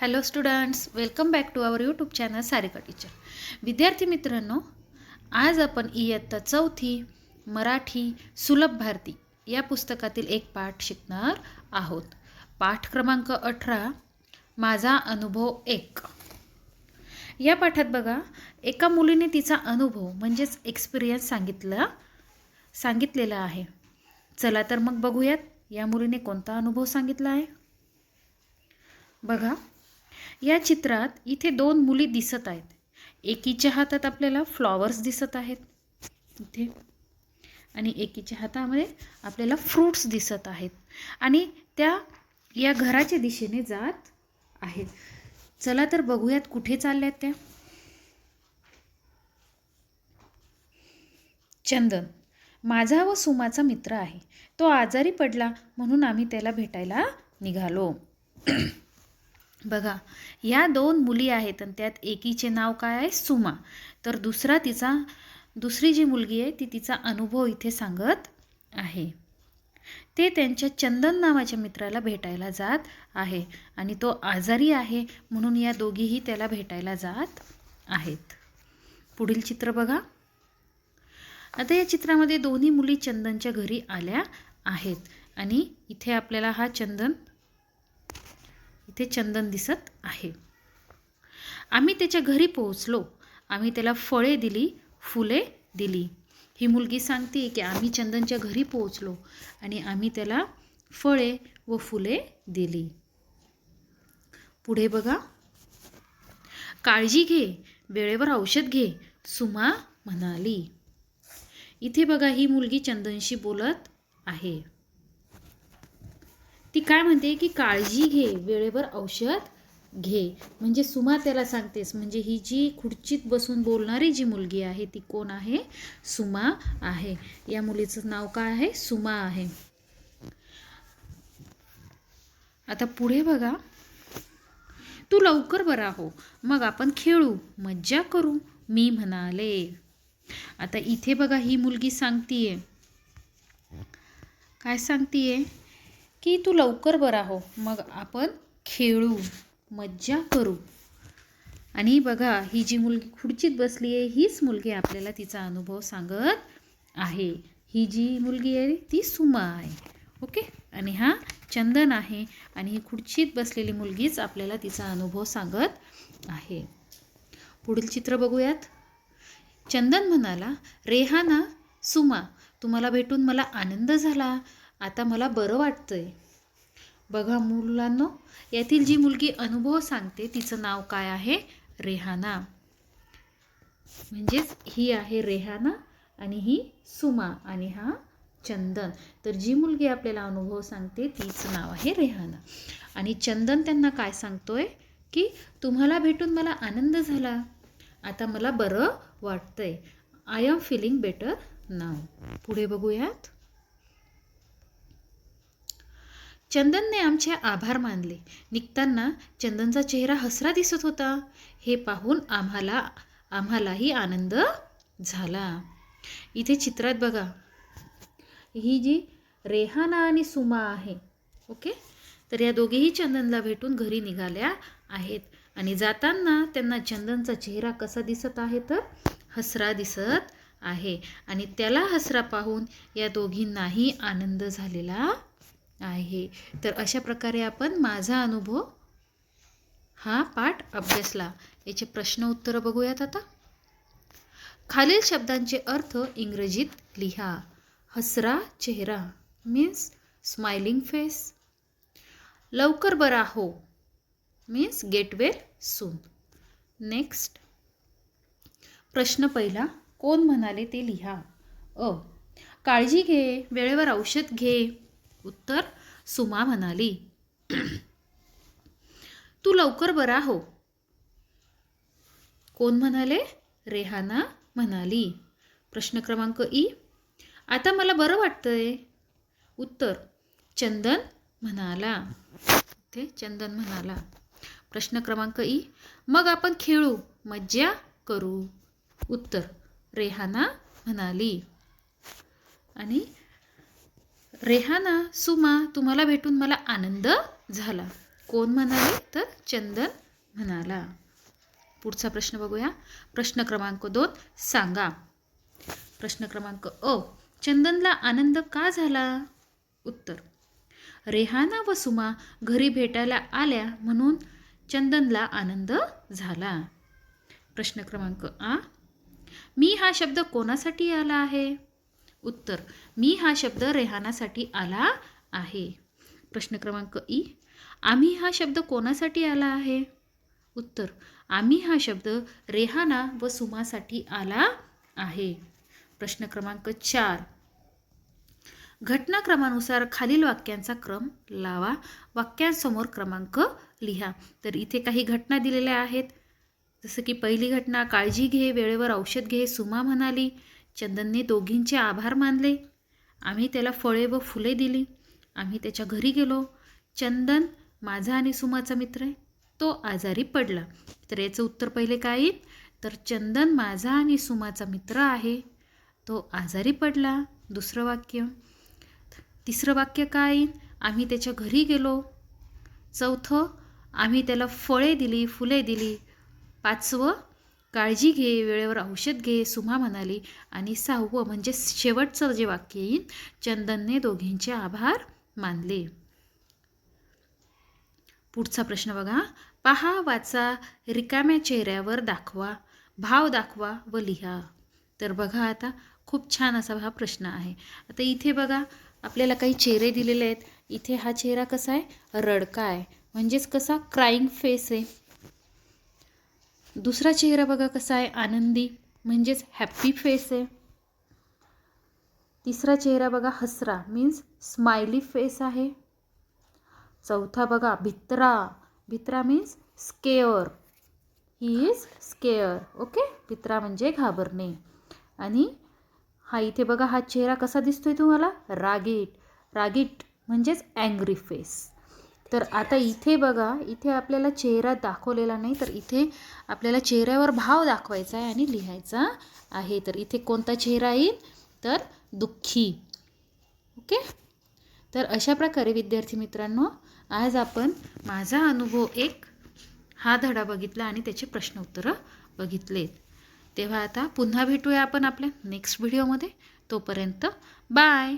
Hello students, welcome back to our YouTube channel Sarika teacher. विद्यार्थी मित्रांनो, आज आपण इयत्ता 4थी मराठी सुलभ भारती या पुस्तकातील एक पाठ शिकणार आहोत. पाठ क्रमांक 18, माझा अनुभव 1. या पाठात बघा, एका मुलीने तिचा अनुभव म्हणजेच एक्सपिरियन्स सांगितलेला आहे. चला तर मग बघूयात या मुलीने कोणता अनुभव सांगितला आहे. बघा, या चित्रात इथे 2 मुली दिसत आहेत. एकीच्या हातात आपल्याला फ्लॉवर्स दिसत आहेत इथे, आणि एकीच्या हातामध्ये आपल्याला फ्रूट्स दिसत आहेत, आणि त्या या घराच्या दिशेने जात आहेत. चला तर बघूयात कुठे चालल्यात त्या. चंदन माझा व सुमाचा मित्र आहे. तो आजारी पडला म्हणून आम्ही त्याला भेटायला निघालो. बघा, या 2 मुली आहेत आणि त्यात एकीचे नाव काय आहे? सुमा. तर दुसरी जी मुलगी आहे ती तिचा अनुभव इथे सांगत आहे. ते त्यांच्या चंदन नावाच्या मित्राला भेटायला जात आहे, आणि तो आजारी आहे म्हणून या दोघीही त्याला भेटायला जात आहेत. पुढील चित्र बघा. आता या चित्रामध्ये दोन्ही मुली चंदनच्या घरी आल्या आहेत, आणि इथे आपल्याला इथे चंदन दिसत आहे. आम्ही त्याच्या घरी पोहोचलो. आम्ही त्याला फळे दिली, फुले दिली. ही मुलगी सांगते की आम्ही चंदनच्या घरी पोहोचलो आणि आम्ही त्याला फळे व फुले दिली. पुढे बघा, काळजी घे, वेळेवर औषध घे, सुमा म्हणाली. इथे बघा, ही मुलगी चंदनशी बोलत आहे. ती काय म्हणते की काळजी घे, वेळेवर औषध घे. म्हणजे सुमा त्याला सांगतेस. म्हणजे ही जी खुर्चीत बसून बोलणारी जी मुलगी आहे ती कोण आहे? सुमा आहे. या मुलीचं नाव काय आहे? सुमा आहे. आता पुढे बघा, तू लवकर बरा हो, मग आपण खेळू, मज्जा करू, मी म्हणाले. आता इथे बघा, ही मुलगी सांगतीये, काय सांगतीये की तू लवकर बरा हो, मग आपण खेळू, मज्जा करू. आणि बघा, ही जी मुलगी खुर्चीत बसली आहे हीच मुलगी आपल्याला तिचा अनुभव सांगत आहे. ही जी मुलगी आहे ती सुमा आहे. ओके. आणि हा चंदन आहे, आणि ही खुर्चीत बसलेली मुलगीच आपल्याला तिचा अनुभव सांगत आहे. पुढील चित्र बघूयात. चंदन म्हणाला, रेहाना, सुमा, तुम्हाला भेटून मला आनंद झाला. आता मला बरं वाटतंय. बघा मुलांनो, यातील जी मुलगी अनुभव सांगते तिचं नाव काय आहे? रेहाना. म्हणजेच ही आहे रेहाना आणि ही सुमा आणि हा चंदन. तर जी मुलगी आपल्याला अनुभव सांगते तिचं नाव आहे रेहाना. आणि चंदन त्यांना काय सांगतोय की तुम्हाला भेटून मला आनंद झाला. आता मला बरं वाटतंय. आय एम फीलिंग बेटर नाव. पुढे बघूयात. चंदनने आमचे आभार मानले. निघताना चंदनचा चेहरा हसरा दिसत होता. हे पाहून आम्हालाही आनंद झाला. इथे चित्रात बघा, ही जी रेहाना आणि सुमा आहे. ओके. तर या दोघेही चंदनला भेटून घरी निघाल्या आहेत, आणि जाताना त्यांना चंदनचा चेहरा कसा दिसत आहे? तर हसरा दिसत आहे, आणि त्याला हसरा पाहून या दोघींनाही आनंद झालेला आहे. तर अशा प्रकारे आपण माझा अनुभव हा पाठ अभ्यासला. याचे प्रश्न उत्तर बघूयात आता. खालील शब्दांचे अर्थ इंग्रजीत लिहा. हसरा चेहरा मीन्स स्माइलिंग फेस. लवकर बरा हो means get well soon. Next, प्रश्न पहिला, कोण म्हणाले ते लिहा. काळजी घे, वेळेवर औषध घे. उत्तर, सुमा म्हणाली. तू लवकर बरा हो, कोण म्हणाले? रेहाना म्हणाली. प्रश्न क्रमांक ई, आता मला बरं वाटतंय. उत्तर, चंदन म्हणाला. इथे चंदन म्हणाला. प्रश्न क्रमांक ई, मग आपण खेळू, मज्जा करू. उत्तर, रेहाना म्हणाली. आणि रेहाना, सुमा, तुम्हाला भेटून मला आनंद झाला. कोण म्हणाले? तर चंदन म्हणाला. पुढचा प्रश्न बघूया. प्रश्न क्रमांक 2 सांगा. प्रश्न क्रमांक अ. चंदनला आनंद का झाला? उत्तर. रेहाना व सुमा घरी भेटायला आल्या म्हणून चंदनला आनंद झाला. प्रश्न क्रमांक आ. मी हा शब्द कोणासाठी आला आहे? उत्तर. मी हा शब्द रेहानासाठी आला आहे. प्रश्न क्रमांक ई. आम्ही हा शब्द कोणासाठी आला आहे? उत्तर. आम्ही हा शब्द रेहाना व सुमासाठी आला आहे. प्रश्न क्रमांक 4. घटनाक्रमानुसार खालील वाक्यांचा क्रम लावा. वाक्यांसमोर क्रमांक लिहा. तर इथे काही घटना दिलेल्या आहेत. जसं की पहिली घटना, काळजी घे, वेळेवर औषध घे, सुमा म्हणाली. चंदनने दोघींचे आभार मानले. आम्ही त्याला फळे व फुले दिली. आम्ही त्याच्या घरी गेलो. चंदन माझा आणि सुमाचा मित्र आहे, तो आजारी पडला. तर याचं उत्तर पहिले काय येईल? तर चंदन माझा आणि सुमाचा मित्र आहे, तो आजारी पडला. दुसरं वाक्य. तिसरं वाक्य काय येईल? आम्ही त्याच्या घरी गेलो. चौथं, आम्ही त्याला फळे दिली, फुले दिली. पाचवं, काळजी घे, वेळेवर औषध घे, सुमा म्हणाली. आणि 6वं म्हणजे शेवटचं जे वाक्य येईल, चंदनने दोघींचे आभार मानले. पुढचा प्रश्न बघा. पहा, वाचा, रिकाम्या चेहऱ्यावर दाखवा, भाव दाखवा व लिहा. तर बघा आता खूप छान असा हा प्रश्न आहे. आता इथे बघा आपल्याला काही चेहरे दिलेले आहेत. इथे हा चेहरा कसा आहे? रडका आहे, म्हणजेच कसा? क्राईंग फेस आहे. दुसरा चेहरा बघा कसा आहे? आनंदी, म्हणजेच हॅप्पी फेस आहे. तिसरा चेहरा बघा हसरा, मीन्स स्माइली फेस आहे. चौथा बघा भित्रा, भित्रा means scare, he is scare. Okay, भित्रा म्हणजे घाबरणे. आणि हा इथे बघा हा चेहरा कसा दिसतोय तुम्हाला? रागीट, रागीट म्हणजेच अँग्री फेस. तर आता इथे बघा, इथे आपल्याला चेहरा दाखवलेला नाही, तर इथे आपल्याला चेहऱ्यावर भाव दाखवायचा आहे आणि लिहायचा आहे. तर इथे कोणता चेहरा येईल? तर दुःखी. ओके. तर अशा प्रकारे विद्यार्थी मित्रांनो, आज आपण माझा अनुभव 1 हा धडा बघितला आणि त्याचे प्रश्न उत्तरं बघितलेत. तेव्हा आता पुन्हा भेटूया आपण आपल्या नेक्स्ट व्हिडिओमध्ये. तोपर्यंत बाय.